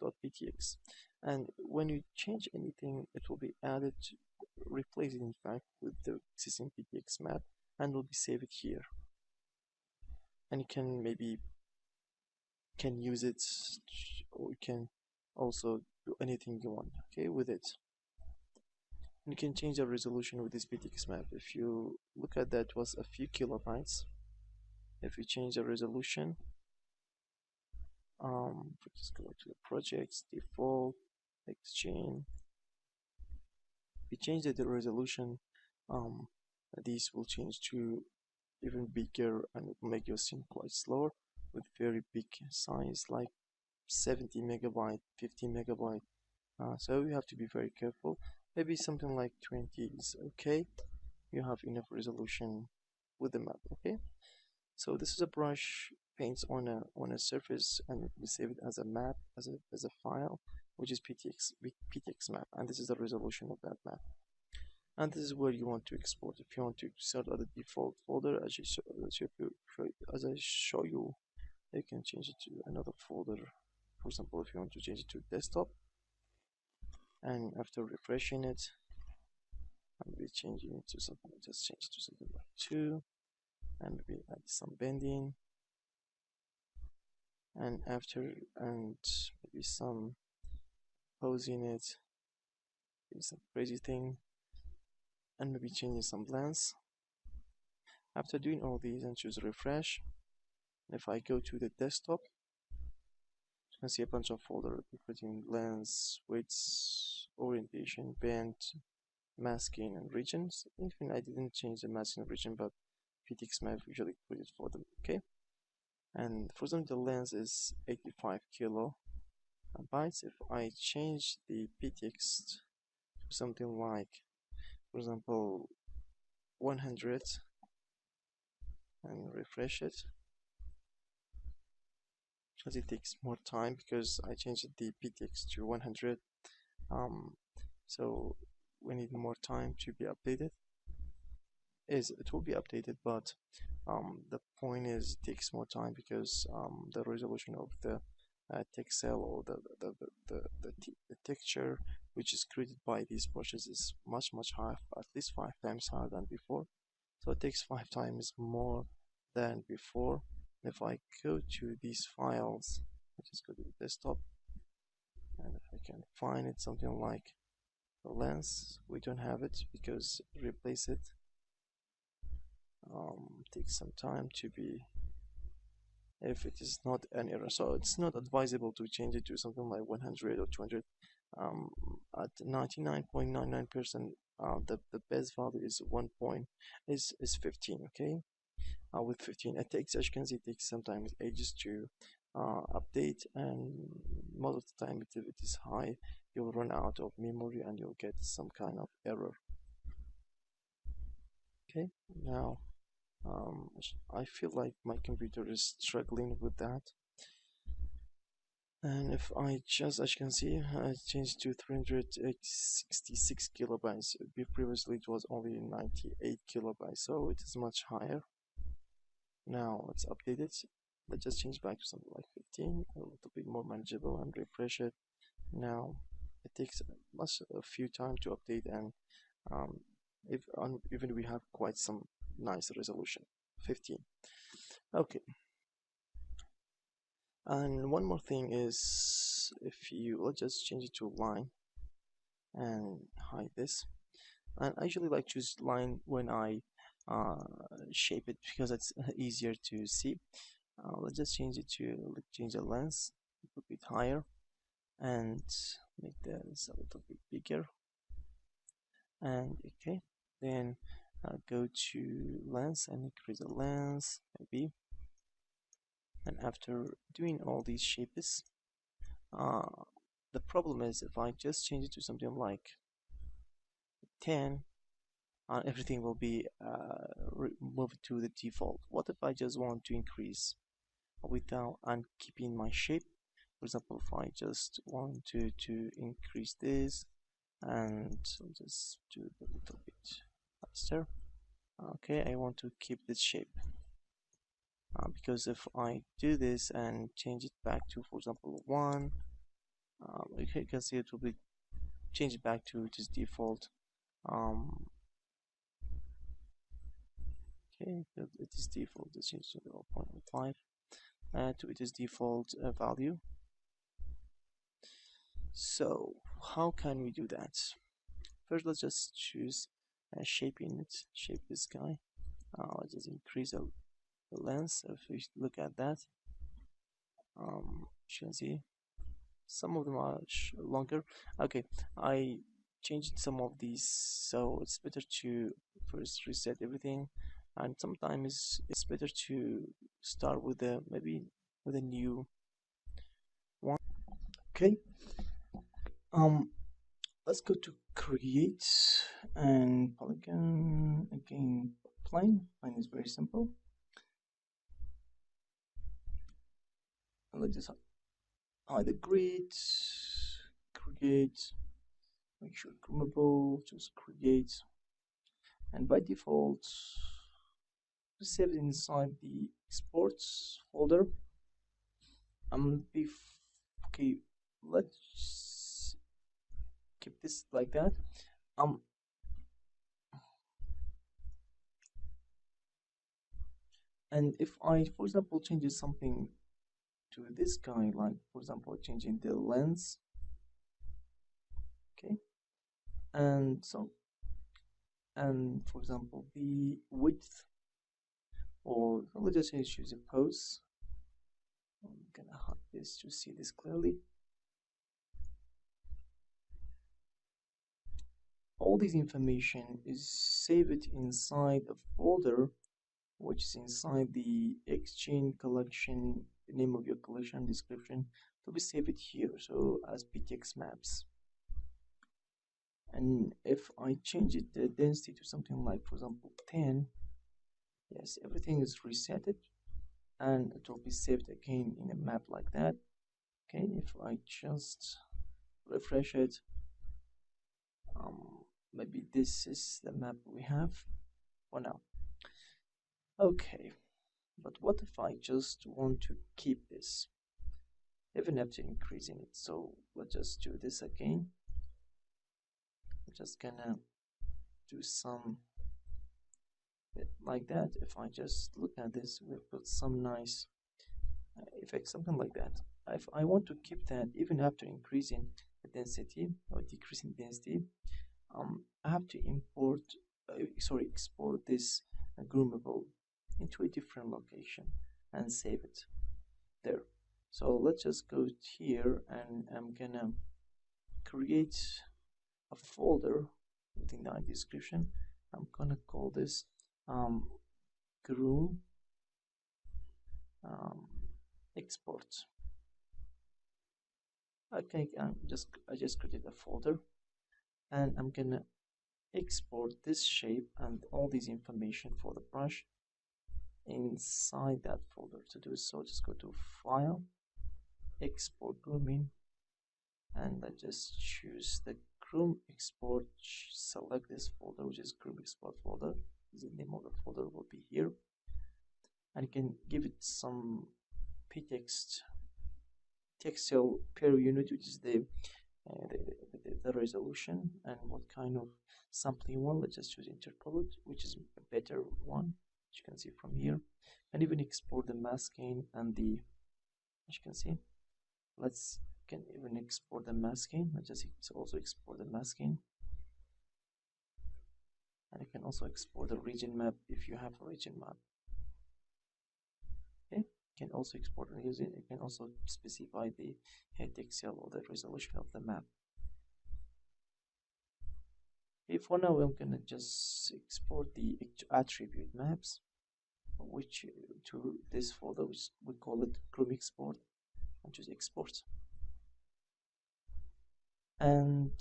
.ptx. And when you change anything, it will be added, replace it in fact with the existing PTX map, and will be saved here. And you can maybe use it, or you can also do anything you want, okay, with it. And you can change the resolution with this PTX map. If you look at that, was a few kilobytes. If you change the resolution, just go to the projects, default, Xchain. If you change the resolution, these will change to even bigger, and it will make your scene quite slower with very big size, like 70 megabyte, 50 megabyte. So you have to be very careful. Maybe something like 20 is okay. You have enough resolution with the map. Okay. So this is a brush paints on a surface, and we save it as a map, as a file, which is PTX map, and this is the resolution of that map. And this is where you want to export. If you want to export at the default folder, as I show you, you can change it to another folder. For example, if you want to change it to desktop, and after refreshing it, I'm be changing it to something. Just change it to something like 2, and we add some bending, and maybe some posing it, maybe some crazy thing, and maybe changing some blends. After doing all these, and choose refresh, and if I go to the desktop, you can see a bunch of folders including lens, widths, orientation, bend, masking, and regions. Even I didn't change the masking and region, but PTX map usually put it for them. Okay, and for example, the lens is 85 kilobytes. If I change the PTX to something like, for example, 100, and refresh it, because it takes more time because I changed the PTX to 100. So we need more time to be updated. It will be updated, but the point is it takes more time because the resolution of the text cell, or the texture which is created by these brushes is much higher, at least 5 times higher than before. So it takes 5 times more than before. If I go to these files, I just go to the desktop, and if I can find it, something like the lens, we don't have it because replace it takes some time to be, if it is not an error. So it's not advisable to change it to something like 100 or 200. At 99.99%, the best value is 15. Okay, with 15, it takes, as you can see, it takes sometimes ages to update, and most of the time, if it is high, you'll run out of memory and you'll get some kind of error. Okay, now I feel like my computer is struggling with that. And if I just, as you can see, I changed to 366 kilobytes. Previously it was only 98 kilobytes, so it is much higher. Now let's update it. let's just change back to something like 15, a little bit more manageable, and refresh it. Now it takes a few time to update, and um, even we have quite some nice resolution, 15. Okay, and one more thing is, if you let's just change it to line and hide this. And I usually like choose line when I uh, shape it because it's easier to see. Let's just change it to change the lens a little bit higher and make this a little bit bigger. And okay, then go to lens and increase the lens maybe. And after doing all these shapes, uh, the problem is if I just change it to something like 10, everything will be moved to the default. What if I just want to increase without and keeping my shape? For example, if I just want to increase this and I'll just do it a little bit faster. Okay, I want to keep this shape because if I do this and change it back to, for example, 1, okay, you can see it will be changed back to its default. Okay, it is default. Let's change to 0.5 to its default value. So how can we do that? First, let's just choose shaping it. Shape this guy. Let's just increase the length. If we look at that, you can see some of them are much longer. Okay, I changed some of these, so it's better to first reset everything, and sometimes it's better to start with a maybe with a new one. Okay, um let's go to create and polygon again. Plane is very simple, and let's just hide the grid, create, make sure groomable, just create, and by default save it inside the exports folder. Okay, let's keep this like that. And if I, for example, changes something to this guy, like for example, changing the lens, okay, and so, and for example, the width, or let's just say choose a pose. I'm gonna hide this to see this clearly. All this information is saved inside a folder which is inside the Exchange collection, the name of your collection description to be saved here, so as PTX maps. And if I change it the density to something like, for example, 10, yes, everything is resetted and it will be saved again in a map like that. Okay, if I just refresh it, maybe this is the map we have for now. Okay, but what if I just want to keep this even after increasing it? So let's just do this again. I'm just gonna do some like that. If I just look at this, we put some nice effects, something like that. If I want to keep that even after increasing the density or decreasing density, I have to export this groomable into a different location and save it there. So let's just go here, and I'm gonna create a folder within the description. I'm gonna call this groom export. Okay, I just created a folder, and I'm gonna export this shape and all this information for the brush inside that folder. To do so, just go to File, Export Grooming, and I just choose the groom export. Select this folder, which is groom export folder. The name of the folder will be here, and you can give it some ptext textile per unit, which is the resolution, and what kind of sampling you want. Let's just choose interpolate, which is a better one, as you can see from here. And even export the masking and the, as you can see, let's can even export the masking. Let's just also export the masking, and you can also export the region map if you have a region map. Okay, you can also export and use it. You can also specify the head pixel or the resolution of the map. Okay, for now I'm gonna just export the attribute maps, which to this folder, which we call it Chrome export, and choose export. And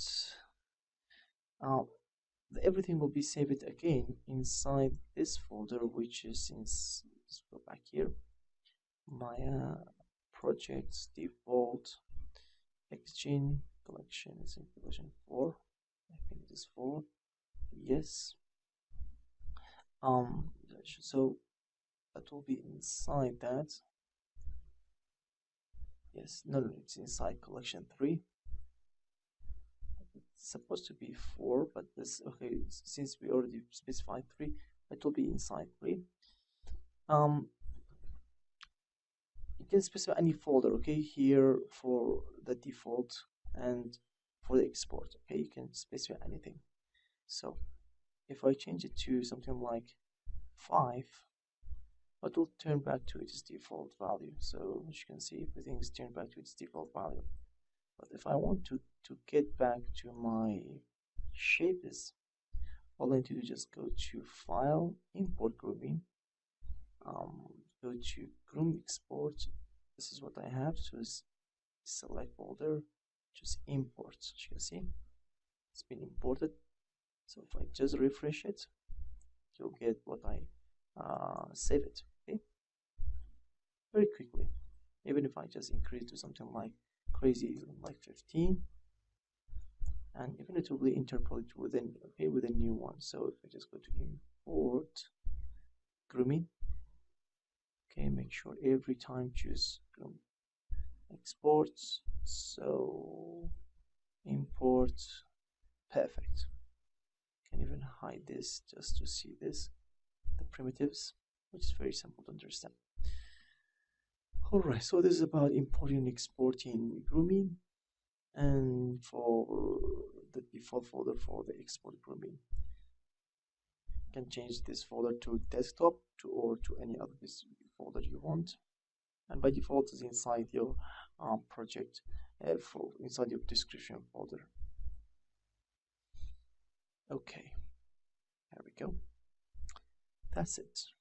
everything will be saved again inside this folder, which is let's go back here, my projects default Xgene collection is in version 4. I think it is 4. Yes. So that will be inside that. Yes, no, it's inside collection 3. It's supposed to be 4, but this, okay, since we already specified 3, it will be inside 3. You can specify any folder, okay, here for the default and for the export, okay, you can specify anything. So if I change it to something like 5, it will turn back to its default value. So as you can see, everything is turned back to its default value. But if I want to get back to my shapes, all I need to do is just go to File, Import Grooming, go to Groom Export. This is what I have. So select folder, just import. As you can see, it's been imported. So if I just refresh it, you'll get what I save it. Okay, very quickly. Even if I just increase to something like crazy, like 15, and even it will be interpolated within, okay, with a new one. So if I just go to import grooming, okay, make sure every time choose groom exports. So import, perfect. Can even hide this just to see this, the primitives, which is very simple to understand. Alright, so this is about importing and exporting grooming, and for the default folder for the export grooming, you can change this folder to desktop or to any other folder you want, and by default is inside your project inside your description folder. Okay, there we go. That's it.